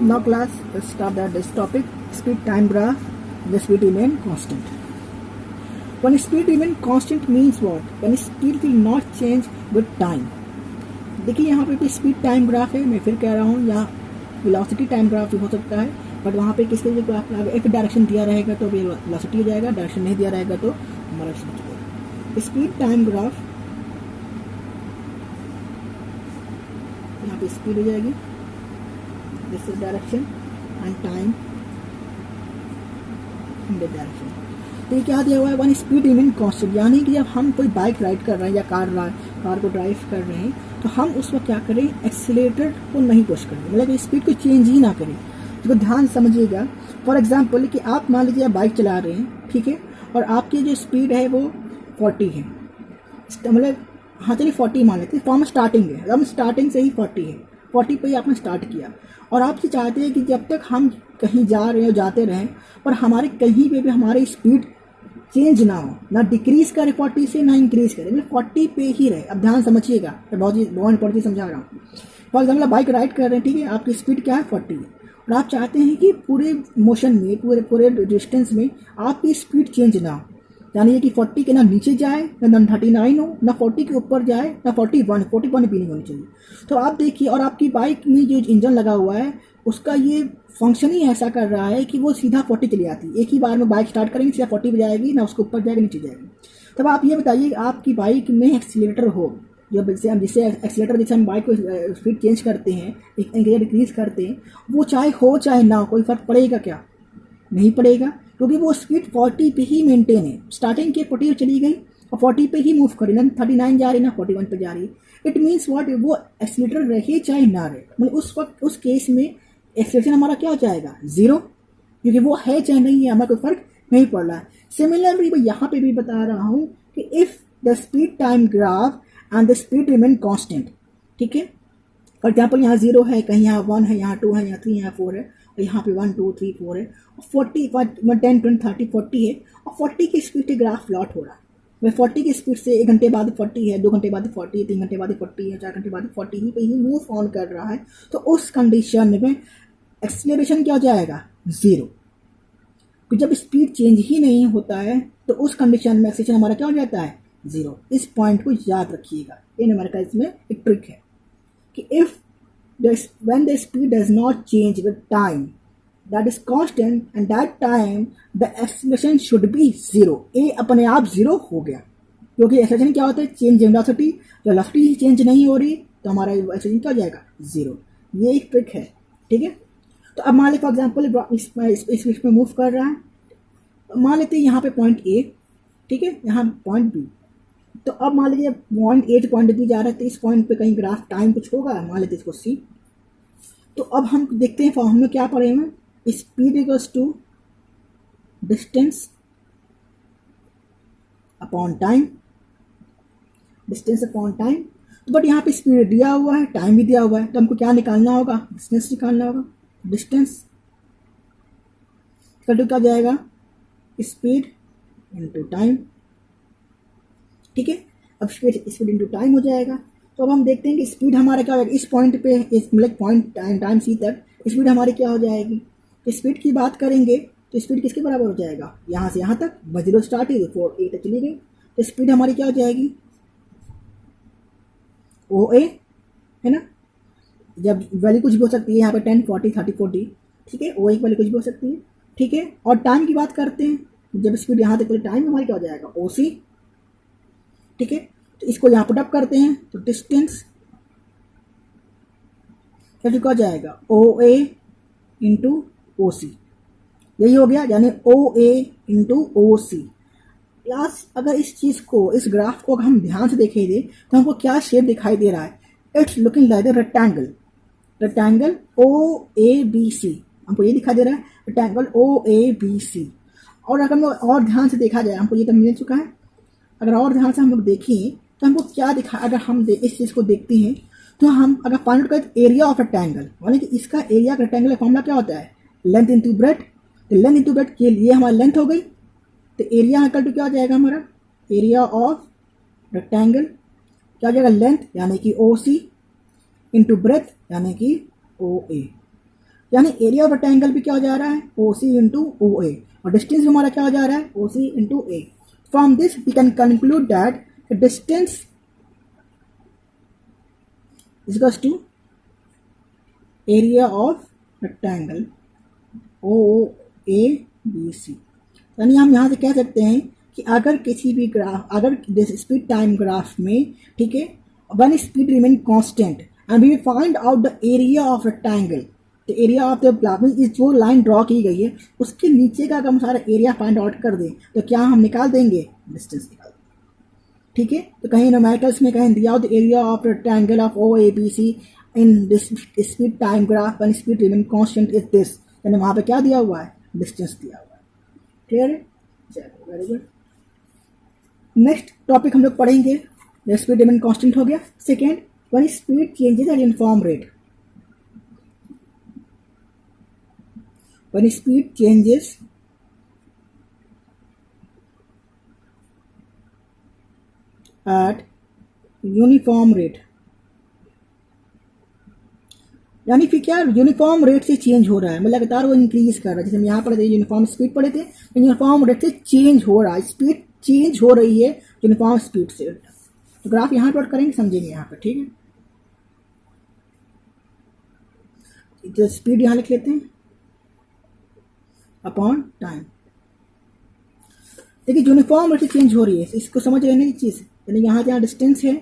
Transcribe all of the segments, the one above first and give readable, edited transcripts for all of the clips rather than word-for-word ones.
Now class, let's start this topic, speed time graph, the speed remain constant. When speed remain constant means what? When speed will not change with time. देखिए यहाँ पे speed time graph है, मैं फिर कह रहा हूँ, यहाँ वेलोसिटी टाइम ग्राफ भी हो सकता है, बट वहाँ पे किसके लिए ग्राफ एक डायरेक्शन दिया रहेगा तो वेलोसिटी हो जाएगा, डायरेक्शन नहीं दिया रहेगा तो हमारा स्पीड टाइम ग्राफ, यहाँ पे स्पीड हो जाएगी, this is direction and time in the direction. तो ये क्या दिया हुआ है? वन स्पीड रिमेन कांस्टेंट, यानी कि जब हम कोई बाइक राइड कर रहे हैं या कार को ड्राइव कर रहे हैं तो हम उस वक्त क्या करें? एक्सीलरेटर को नहीं पुश करें, मतलब स्पीड को चेंज ही ना करें। तो ध्यान समझिएगा। फॉर एग्जांपल कि आप मान लीजिए आप बाइक चला रहे हैं, ठीक है, और आपकी जो स्पीड है वो 40 है, मतलब हाँ चलिए 40 मान लेते हैं, फॉर्म स्टार्टिंग है, हम स्टार्टिंग से ही 40 है, 40 पे ही आपने स्टार्ट किया और आपसे चाहते हैं कि जब तक हम कहीं जा रहे हो जाते रहें पर हमारे कहीं पे भी हमारी स्पीड चेंज ना हो, ना डिक्रीज करे 40 से ना इंक्रीज करे, मतलब 40 पे ही रहे। अब ध्यान समझिएगा, मैं बहुत इंपॉर्टेंट समझा रहा हूँ। फॉर एग्जाम्पल बाइक राइड कर रहे हैं, ठीक है, आपकी स्पीड क्या है? 40 है, और आप चाहते हैं कि पूरे मोशन में पूरे डिस्टेंस में आपकी स्पीड चेंज ना हो, यानी कि 40 के ना नीचे जाए ना 39 हो, ना 40 के ऊपर जाए ना 41 भी नहीं होनी चाहिए। तो आप देखिए, और आपकी बाइक में जो इंजन लगा हुआ है उसका ये फंक्शन ही ऐसा कर रहा है कि वो सीधा 40 चली जाती है, एक ही बार में बाइक स्टार्ट करेंगे सीधा 40 पे जाएगी, ना उसके ऊपर जाएगी नीचे जाएगी। तब आप ये बताइए आपकी बाइक में एक्सीलरेटर हो, जब जिससे एक्सीलरेटर जैसे हम बाइक को स्पीड चेंज करते हैं, डिक्रीज करते हैं, वो चाहे हो चाहे ना हो, कोई फर्क पड़ेगा क्या? नहीं पड़ेगा, क्योंकि वो स्पीड 40 पे ही मेंटेन है। स्टार्टिंग के 40 चली गई और 40 पे ही मूव करी, ना 39 जा रही ना 41 पे जा रही। It means what? वो एक्सीलरेटर रहे चाहे ना रहे, मतलब उस वक्त उस केस में एक्सीलरेशन हमारा क्या हो जाएगा? 0, क्योंकि वो है चाहे नहीं है, हमें कोई फर्क नहीं पड़ रहा है। सिमिलरली मैं यहाँ पे भी बता रहा हूँ कि if the speed time graph and the speed remain constant, ठीक है, फॉर एग्जाम्पल यहाँ 0 है, कहीं यहाँ 1 है, यहाँ 2 है, यहाँ 3 यहाँ 4 है, और यहाँ पे 1 2 3 4 है, और 40 10 20 30 40 है, और 40 की स्पीड से ग्राफ प्लॉट हो रहा है। वह 40 की स्पीड से 1 घंटे बाद 40 है, 2 घंटे बाद 40 है, 3 घंटे बाद 40 है, 4 घंटे बाद 40 ही पे ही मूव ऑन कर रहा है। तो उस कंडीशन में एक्सीलरेशन क्या हो जाएगा? 0। तो जब स्पीड चेंज ही नहीं होता है तो उस कंडीशन में एक्सीलरेशन हमारा क्या हो जाता है? 0। इस पॉइंट को याद रखिएगा, ये न्यूमेरिकल इसमें एक ट्रिक है कि if when the speed does not change with time, that is constant, and that time the acceleration should be 0। ये अपने आप 0 हो गया, क्योंकि एक्सीलरेशन क्या होता है? Change in velocity, velocity he change नहीं हो रही तो हमारा एक्सीलरेशन क्या हो जाएगा? 0। ये एक ट्रिक है, ठीक है। तो अब मान लीजिए फॉर एग्जाम्पल इस में मूव कर रहा है, मान लेते हैं यहाँ पे पॉइंट ए, ठीक है, यहाँ पॉइंट बी। तो अब मान लीजिए पॉइंट ए से पॉइंट बी जा रहा है, तो इस पॉइंट पे कहीं ग्राफ टाइम कुछ होगा, मान लेते हैं इसको सी। तो अब हम देखते हैं फॉर्म में क्या पढ़े हैं, speed equals to distance upon time, distance upon time. तो बट यहाँ पे स्पीड दिया हुआ है, टाइम भी दिया हुआ है, तो हमको क्या निकालना होगा? डिस्टेंस निकालना होगा। डिस्टेंस इक्वल क्या जाएगा? स्पीड इनटू टाइम, ठीक है। अब स्पीड इनटू टाइम हो जाएगा। तो अब हम देखते हैं कि स्पीड हमारा क्या होगा इस पॉइंट पे, इस मतलब पॉइंट टाइम सी तक स्पीड हमारी क्या हो जाएगी? तो स्पीड की बात करेंगे तो स्पीड किसके बराबर हो जाएगा? यहाँ से यहाँ तक 0 स्टार्ट है, 4 8 तक चली गई, तो स्पीड हमारी क्या हो जाएगी? OA, है ना। जब वैल्यू कुछ भी हो सकती है, यहाँ पे 10 40 30 40, ठीक है, OA की वैल्यू कुछ भी हो सकती है, ठीक है। और टाइम की बात करते हैं, जब स्पीड यहाँ तक, टाइम हमारी क्या हो जाएगा? OC, ठीक है। तो इसको यहाँ पुट अप करते हैं तो डिस्टेंस क्या हो जाएगा? OA इंटू OC, यही हो गया, यानी OA इंटू OC। क्लास अगर इस चीज को, इस ग्राफ को अगर हम ध्यान से देखेंगे तो हमको क्या शेप दिखाई दे रहा है? It's looking like the rectangle OABC, हमको ये दिखाई दे रहा है, रेक्टेंगल OABC। और अगर हम और ध्यान से देखा जाए, हमको ये तो मिल चुका है, अगर और ध्यान से हम लोग देखें तो हमको क्या दिखा, अगर हम इस चीज़ को देखते हैं तो हम अगर फाइंड आउट करें एरिया ऑफ रेक्टेंगल, माने कि इसका एरिया रेक्टेंगल का फॉर्मूला क्या होता है? Length into breadth. तो लेंथ इंटू ब्रेथ के लिए हमारी लेंथ हो गई, तो एरिया इक्वल टू क्या हो जाएगा हमारा? एरिया ऑफ रेक्टेंगल क्या हो जाएगा? लेंथ यानी कि OC इंटू ब्रेथ यानी कि OA। यानी एरिया ऑफ रेक्टेंगल भी क्या हो जा रहा है, OC इंटू OA, और डिस्टेंस हमारा क्या हो जा रहा है, OC into A. From this we can conclude that distance is equals to area of rectangle OABC. यानी हम यहाँ से कह सकते हैं कि अगर किसी भी ग्राफ, अगर स्पीड टाइम ग्राफ में, ठीक है, one speed remain constant and we find out the area of rectangle, तो एरिया ऑफ द ग्राफ में जो लाइन ड्रॉ की गई है उसके नीचे का अगर हम सारा एरिया फाइंड आउट कर दें तो क्या हम निकाल देंगे, डिस्टेंस निकाल देंगे. ठीक है, तो कहीं न्यूमेरिकल्स में कहीं दिया हो the area of rectangle of OABC in this speed time graph one speed remain constant is this, यानी वहाँ पे क्या दिया हुआ है, डिस्टेंस दिया हुआ है. क्लियर है, चलो वेरी गुड. नेक्स्ट टॉपिक हम लोग पढ़ेंगे, स्पीड रिमेन कांस्टेंट हो गया. Second, one speed changes at uniform rate. One speed changes at uniform rate, यानी फिर क्या यूनिफॉर्म रेट से चेंज हो रहा है, मतलब लगातार वो इंक्रीज कर रहा है. जैसे हम यहाँ पढ़े थे यूनिफॉर्म स्पीड पढ़े थे, यूनिफॉर्म रेट से चेंज हो रहा है, स्पीड चेंज हो रही है यूनिफॉर्म स्पीड से. तो ग्राफ यहाँ प्लॉट करेंगे, समझेंगे यहाँ पर. ठीक है, तो स्पीड यहाँ लिख लेते हैं अपॉन टाइम. देखिए यूनिफॉर्म रेट से चेंज हो रही है, इसको समझ रहे ना ये चीज़. यानी यहाँ जहाँ डिस्टेंस है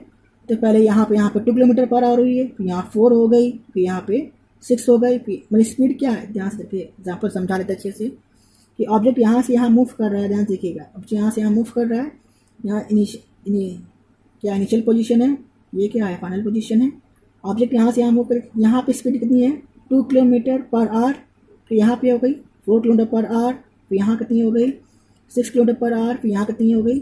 तो पहले यहाँ पे 2 किलोमीटर पर आवर हुई है, फिर यहाँ 4 हो गई, फिर यहाँ पे 6 हो गई. फिर मतलब स्पीड क्या है, ध्यान से देखिए, एग्जाम्पल समझा लेते अच्छे से कि ऑब्जेक्ट यहाँ से यहाँ मूव कर रहा है. ध्यान से देखिएगा, अब यहाँ से यहाँ मूव कर रहा है, यहाँ क्या इनिशियल पोजीशन है, ये क्या है, फाइनल पोजीशन है. ऑब्जेक्ट यहाँ से यहाँ मूव कर, यहाँ पे स्पीड कितनी है, 2 किलोमीटर पर आवर. फिर यहाँ पे हो गई 4 किलोमीटर पर आवर, फिर यहाँ कितनी हो गई 6 किलोमीटर पर आवर, फिर यहाँ कितनी हो गई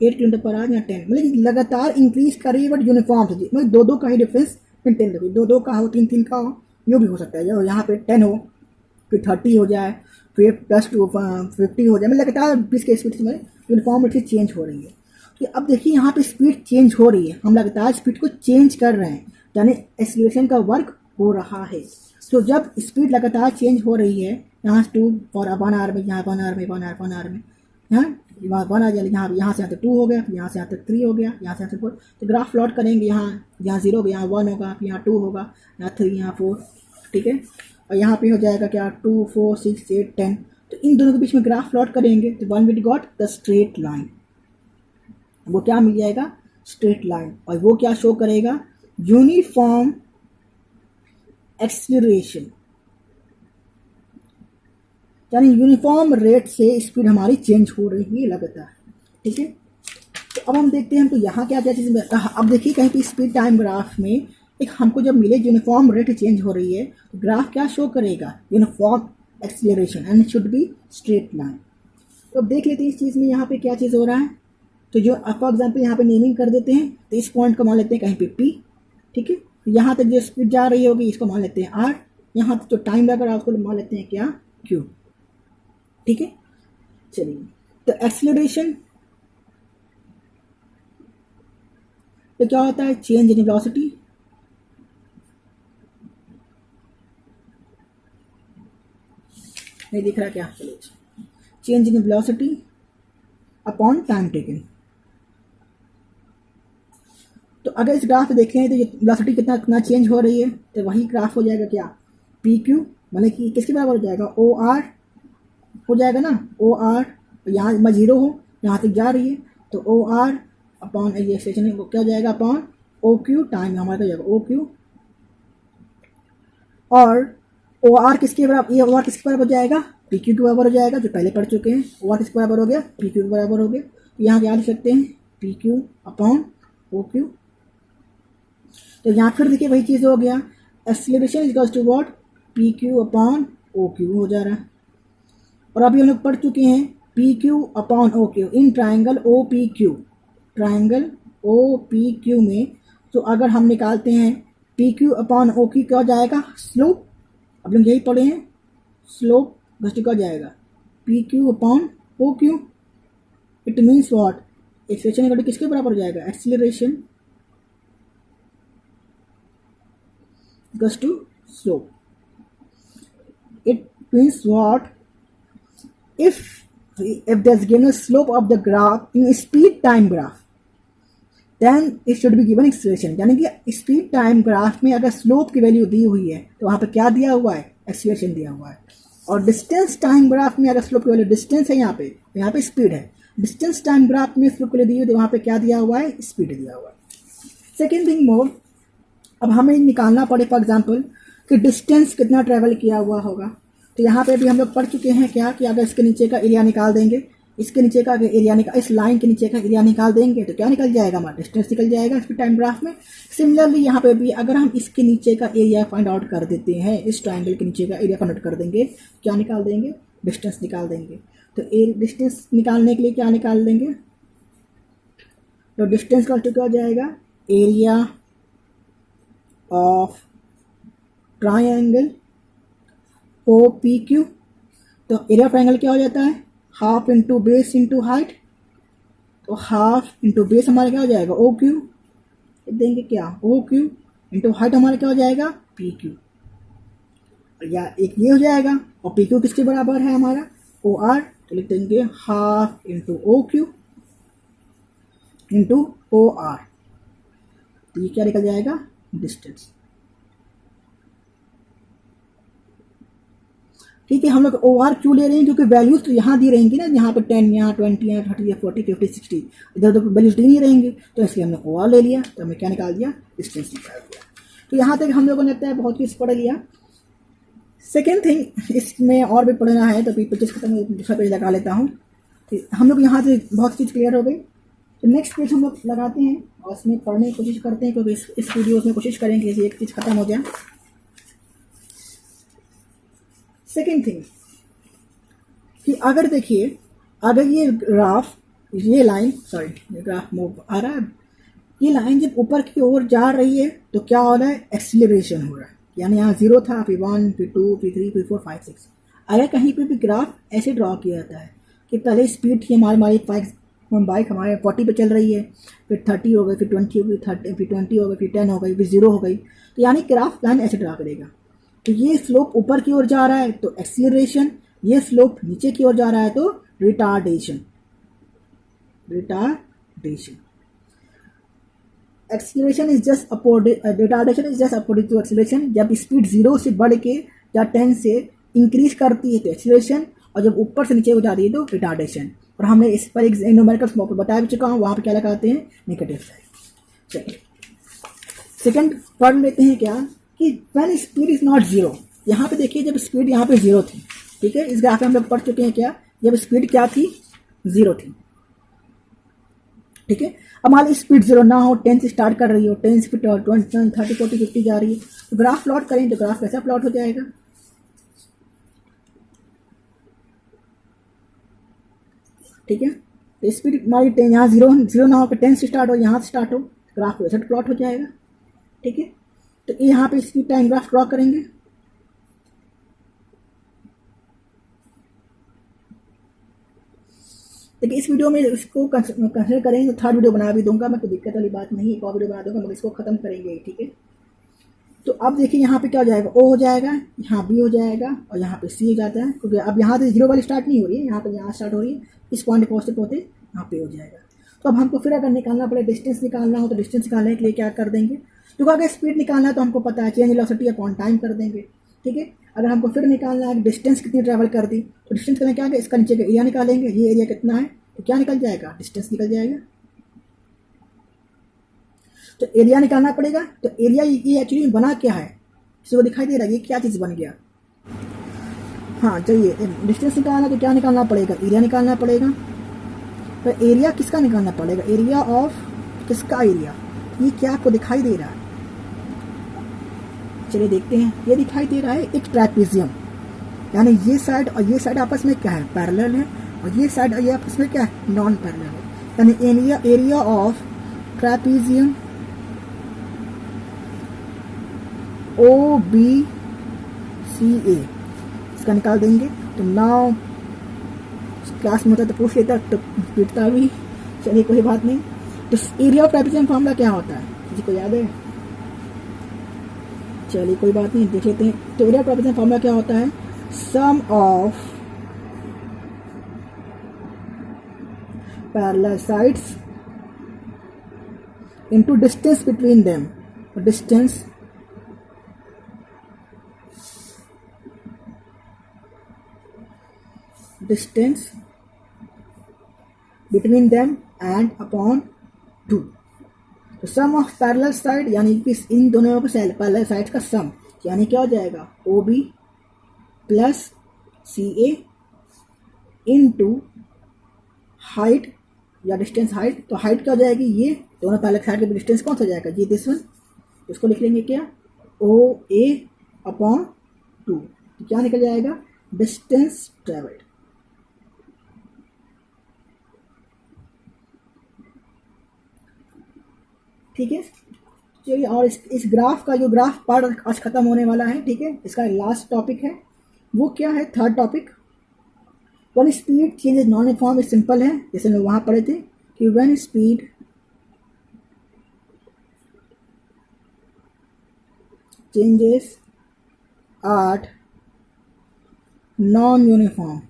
8 किलोमीटर पर आवर, या 10. मतलब लगातार इंक्रीज कर रही है बट यूनिफॉर्म से. मतलब दो का ही डिफरेंस मेंटेन रखिए, दो का हो, तीन का हो, जो भी हो सकता है. यहाँ पे 10 हो, फिर 30 हो जाए, फिर +2 50 हो जाए. मतलब लगातार 20 के स्पीड में यूनिफॉर्म रेट से चेंज हो रही है. तो अब देखिए यहाँ पे स्पीड चेंज हो रही है, हम लगातार स्पीड को चेंज कर रहे हैं, यानी एक्सीलरेशन का वर्क हो रहा है. तो जब स्पीड लगातार चेंज हो रही है, यहाँ 2 फॉर 1 आवर में, यहाँ 1 आवर में, 1 आवर में, यहाँ 1 आ जाए, यहाँ से यहाँ तक 2 हो गया, फिर यहाँ से यहाँ तक 3 हो गया, यहाँ से यहाँ तक 4. तो ग्राफ प्लॉट करेंगे, यहाँ 0 होगा, यहाँ 1 होगा, फिर यहाँ 2 होगा, यहाँ 3, यहाँ 4. ठीक है, और यहाँ पे हो जाएगा क्या 2 4 6 8 10. तो इन दोनों के बीच में ग्राफ प्लॉट करेंगे तो one will got the straight line. वो क्या मिल जाएगा, स्ट्रेट लाइन. और वो क्या शो करेगा, यूनिफॉर्म एक्सीलरेशन, यानी यूनिफॉर्म रेट से स्पीड हमारी चेंज हो रही है लगातार. ठीक है, तो अब हम देखते हैं तो यहाँ क्या क्या चीज़. अब देखिए कहीं पे स्पीड टाइम ग्राफ में एक हमको जब मिले यूनिफॉर्म रेट चेंज हो रही है तो ग्राफ क्या शो करेगा, uniform acceleration, and should be straight line. तो अब देख लेते हैं इस चीज़ में यहाँ पे क्या चीज़ हो रहा है. तो जो फॉर एग्जाम्पल यहाँ पे नेमिंग कर देते हैं, तो इस पॉइंट को मान लेते हैं कहीं पे P. ठीक है, यहाँ तक जो स्पीड जा रही होगी इसको मान लेते हैं R. यहाँ तक जो टाइम लग रहा है उसको मान लेते हैं क्या, Q. ठीक है, चलिए. तो एक्सीलरेशन तो क्या होता है, चेंज इन वेलोसिटी. नहीं दिख रहा क्या, चलिए, change in velocity upon time taken. तो अगर इस ग्राफ देखें तो ये वेलोसिटी कितना चेंज हो रही है, तो वही ग्राफ हो जाएगा क्या, PQ, मतलब कि किसके बराबर हो जाएगा, OR हो जाएगा ना, OR. यहाँ 0 हो, यहाँ तक जा रही है, तो OR अपॉन ये स्टेशन क्या हो जाएगा, अपॉन OQ. टाइम हमारा हो जाएगा OQ. और OR किसके बराबर, ये OR किसके बराबर हो जाएगा, PQ के बराबर हो जाएगा, जो पहले पढ़ चुके हैं. OR किसके बराबर हो गया, PQ के बराबर हो गया. तो यहाँ क्या लिख सकते हैं, PQ अपॉन OQ. तो यहाँ फिर देखिए वही चीज़ हो गया, acceleration is equals to what, PQ upon OQ हो जा रहा है. और अभी हम लोग पढ़ चुके हैं PQ upon OQ in triangle OPQ. Triangle OPQ में तो अगर हम निकालते हैं PQ अपॉन OQ क्या हो जाएगा, स्लोप. अब लोग यही पढ़े हैं, स्लोप घटी क्या हो जाएगा, PQ upon OQ. It means what, acceleration किसके बराबर हो जाएगा, acceleration equals to slope. means what? If there's given a slope of the graph in speed time graph, then it should be given acceleration. यानी कि speed time graph में अगर slope की value दी हुई है तो वहाँ पे क्या दिया हुआ है? एक्सीलरेशन दिया हुआ है. और डिस्टेंस टाइम ग्राफ में अगर स्लोप की वैल्यू डिस्टेंस है यहाँ पे स्पीड है. डिस्टेंस टाइम ग्राफ में स्लोप की वैल्यू दी हुई है तो वहाँ पे क्या दिया हुआ है? स्पीड दिया हुआ है. सेकेंड थिंग मोर, अब हमें निकालना पड़े फॉर एग्जाम्पल कि डिस्टेंस कितना ट्रेवल किया हुआ होगा. तो यहाँ पे भी हम लोग पढ़ चुके हैं क्या कि अगर इसके नीचे का एरिया निकाल देंगे, इसके नीचे का एरिया निकाल, इस लाइन के नीचे का एरिया निकाल देंगे तो क्या निकल जाएगा? हमारा डिस्टेंस निकल जाएगा इसके टाइम ग्राफ में. सिमिलरली यहाँ पे भी अगर हम इसके नीचे का एरिया फाइंड आउट कर देते हैं, इस ट्राइंगल के नीचे का एरिया फाइंड आउट कर देंगे, क्या निकाल देंगे? डिस्टेंस निकाल देंगे. तो डिस्टेंस निकालने के लिए क्या निकाल देंगे? तो डिस्टेंस का क्या हो जाएगा? Area of triangle OPQ. तो एरिया ऑफ ट्राइंगल क्या हो जाता है? Half into base into height. तो हाफ इंटू बेस हमारा क्या हो जाएगा? OQ. देंगे क्या? OQ इंटू हाइट हमारा क्या हो जाएगा? PQ. या एक ये हो जाएगा. और PQ किसके बराबर है हमारा? OR. तो लिख देंगे half into OQ into OR. तो ये क्या निकल जाएगा? डिस्टेंस. ठीक है, हम लोग OR क्यों ले रहे हैं? क्योंकि वैल्यूज तो यहाँ दी रहेंगी ना, यहाँ पे 10, यहाँ 20, यहाँ 30, 40, 50, 60, इधर उधर वैल्यूज दी नहीं रहेंगी. तो इसलिए हमने OR ले लिया. तो हमने क्या निकाल दिया? डिस्टेंस निकाल दिया. तो यहाँ तक हम लोगों ने लगता है बहुत चीज़ पढ़ लिया. सेकेंड थिंग, इसमें और भी पढ़ना है तो पेज खत्म, दूसरा पेज लगा लेता हूँ. तो हम लोग यहाँ से बहुत चीज़ क्लियर हो गई. तो नेक्स्ट पेज हम लोग लगाते हैं और इसमें पढ़ने की कोशिश करते हैं, क्योंकि इस वीडियो में कोशिश करेंगे कि एक चीज़ खत्म हो जाए. सेकेंड थिंग कि अगर देखिए, अगर ये ग्राफ, ये लाइन, सॉरी ग्राफ मूव आ रहा है, ये लाइन जब ऊपर की ओर जा रही है तो क्या हो रहा है? एक्सीलरेशन हो रहा है. यानी यहाँ 0 था, फिर 1, फिर 2, फिर 3, फिर 4, 5, 6. अगर कहीं पे भी ग्राफ ऐसे ड्रॉ किया जाता है कि पहले स्पीड थी हमारी बाइक हमारे 40 पे चल रही है, फिर 30 हो गई, फिर 20 हो गई, 20 हो गई, फिर 10 हो गई, फिर 0 हो गई. तो यानी ग्राफ लाइन ऐसे ड्रॉ करेगा. तो ये स्लोप ऊपर की ओर जा रहा है तो एक्सीलरेशन, ये स्लोप नीचे की ओर जा रहा है तो retardation. Acceleration is just retardation is just opposite to acceleration. जब स्पीड 0 से बढ़ के या 10 से इंक्रीज करती है तो एक्सीलरेशन, और जब ऊपर से नीचे हो जाती है तो रिटार्डेशन. और हमने इस पर एक न्यूमेरिकल्स मॉडल बता भी चुका हूँ, वहाँ पे क्या लगाते हैं? Negative side. चलिए सेकंड पढ़ लेते हैं क्या कि व्हेन स्पीड इज नॉट 0. यहाँ पे देखिए, जब स्पीड यहाँ पे 0 थी, ठीक है, इस ग्राफ में हम लोग पढ़ चुके हैं क्या, जब स्पीड क्या थी? 0 थी. ठीक है, अब मान ली स्पीड 0 ना हो, 10 से स्टार्ट कर रही हो, 10 से 20, 30, 40, 50 जा रही है, तो ग्राफ प्लॉट करें तो ग्राफ कैसा प्लॉट हो जाएगा? ठीक है, तो स्पीड हमारी 10, यहाँ 0 ना हो, 10 से स्टार्ट हो, यहाँ से स्टार्ट हो, ग्राफ वैसा प्लॉट हो जाएगा. ठीक है, तो यहाँ पे स्पीड टाइम ग्राफ ड्रॉ करेंगे. देखिए इस वीडियो में इसको कंसिडर करेंगे तो थर्ड वीडियो बना भी दूंगा मैं, कोई दिक्कत वाली बात नहीं. एक और वीडियो बना दूंगा, मगर इसको खत्म करेंगे. ठीक है, तो अब देखिए यहाँ पे क्या हो जाएगा? O हो जाएगा, यहाँ B हो जाएगा और यहाँ पे C हो जाता है, क्योंकि अब यहाँ से 0 वाली स्टार्ट नहीं हो रही है, यहाँ पे यहाँ स्टार्ट हो रही है. इस पॉइंट पहुँचते होते यहाँ पे हो जाएगा. तो अब हमको फिर अगर निकालना पड़े, डिस्टेंस निकालना हो, तो डिस्टेंस निकालने के लिए क्या कर देंगे? क्योंकि अगर स्पीड निकालना है तो हमको पता है चेंज वेलोसिटी अपॉन टाइम कर देंगे. ठीक है, अगर हमको फिर निकालना है डिस्टेंस कितनी ट्रैवल कर दी, तो डिस्टेंस करने क्या है? इसका नीचे का एरिया निकालेंगे. ये एरिया कितना है तो क्या निकल जाएगा? डिस्टेंस निकल जाएगा. तो एरिया निकालना पड़ेगा. तो एरिया ये एक्चुअली बना क्या है? किसी को दिखाई दे रहा है ये क्या चीज़ बन गया? हाँ चलिए, डिस्टेंस निकालना तो क्या निकालना पड़ेगा? एरिया निकालना पड़ेगा. तो एरिया किसका निकालना पड़ेगा? एरिया ऑफ किसका एरिया? ये क्या आपको दिखाई दे रहा है? चलिए देखते हैं. ये दिखाई दे रहा है एक ट्रैपेजियम, यानी ये साइड और ये साइड आपस में क्या है? पैरेलल है, और ये साइड और ये आपस में क्या है? नॉन पैरेलल है. यानी एरिया ऑफ ट्रैपेजियम OBCA इसका निकाल देंगे. तो नाउ क्लास में होता तो पूछ लेता, तो पीटता भी. चलिए कोई बात नहीं. तो एरिया ऑफ ट्रैपेजियम फॉर्मूला क्या होता है? किसी को याद है? चलिए कोई बात नहीं, देख लेते हैं. तो एरिया ऑफ ट्रैपेजियम फॉर्मूला क्या होता है? sum of parallel sides into distance between them. Distance between them and upon 2. तो सम ऑफ पैरेलल साइड यानी कि इन दोनों के पैरेलल साइड का सम यानी क्या हो जाएगा OB plus CA into height या डिस्टेंस हाइट। तो हाइट क्या हो जाएगी, ये दोनों पैरेलल साइड के डिस्टेंस कौन सा हो जाएगा, ये दिस वन। इसको लिख लेंगे क्या OA अपॉन 2। तो क्या निकल जाएगा डिस्टेंस ट्रेवल्ड। ठीक है चलिए, और इस ग्राफ का जो ग्राफ पार्ट आज खत्म होने वाला है, ठीक है, इसका लास्ट टॉपिक है वो क्या है, third topic. One speed changes non uniform simple है, जैसे हम वहाँ पढ़े थे कि one speed changes are non uniform,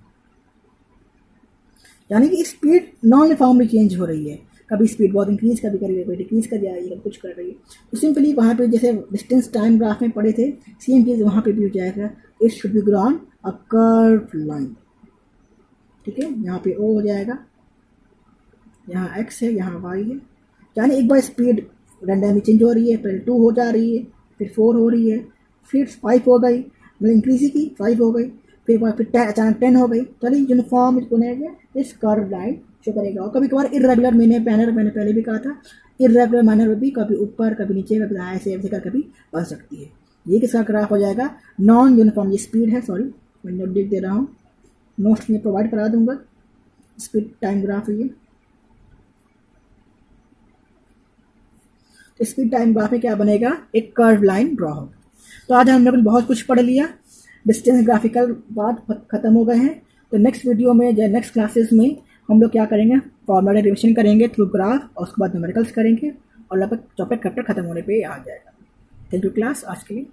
यानी कि स्पीड नॉन यूनिफॉर्मली चेंज हो रही है, कभी स्पीड बहुत इंक्रीज कभी कभी डिक्रीज कर जाएगी, कभी कुछ कर रही है। तो सिंपली वहाँ पे जैसे डिस्टेंस टाइम ग्राफ में पढ़े थे, सेम चीज़ वहाँ पे भी हो जाएगा। It should be ground a curve line. ठीक है, यहाँ पे O हो जाएगा, यहाँ X है, यहाँ Y है, यानी एक बार स्पीड रैंडमली चेंज हो रही है, पहले 2 हो जा रही है, फिर 4 हो रही है, फिर 5 हो गई, मतलब इंक्रीज की 5 हो गई, फिर 10 अचानक 10 हो गई। चलिए यूनिफॉर्म बनेगा इस कर्व लाइन शो करेगा। और कभी कभार इरेगुलर मैंने पहले भी कहा था, इरेगुलर मैनर में भी कभी ऊपर कभी नीचे कभी दाएं से ऐसे कर कभी बन सकती है। ये किसका ग्राफ हो जाएगा, नॉन यूनिफॉर्म। ये स्पीड है, सॉरी मैं नोट लिख दे रहा हूँ, नोट्स में प्रोवाइड करा दूंगा। स्पीड टाइम ग्राफ है ये। तो स्पीड टाइम ग्राफ में क्या बनेगा, एक कर्व लाइन ड्रॉ होगा। तो आज हम लोग ने बहुत कुछ पढ़ लिया, डिस्टेंस ग्राफिकल बात खत्म हो गए हैं। तो नेक्स्ट वीडियो में या नेक्स्ट क्लासेस में हम लोग क्या करेंगे, फॉर्मूला रिविजन करेंगे थ्रू ग्राफ, और उसके बाद न्यूमेरिकल्स करेंगे, और लगभग टॉपिक खत्म होने पे आ जाएगा। थैंक यू क्लास आज के लिए।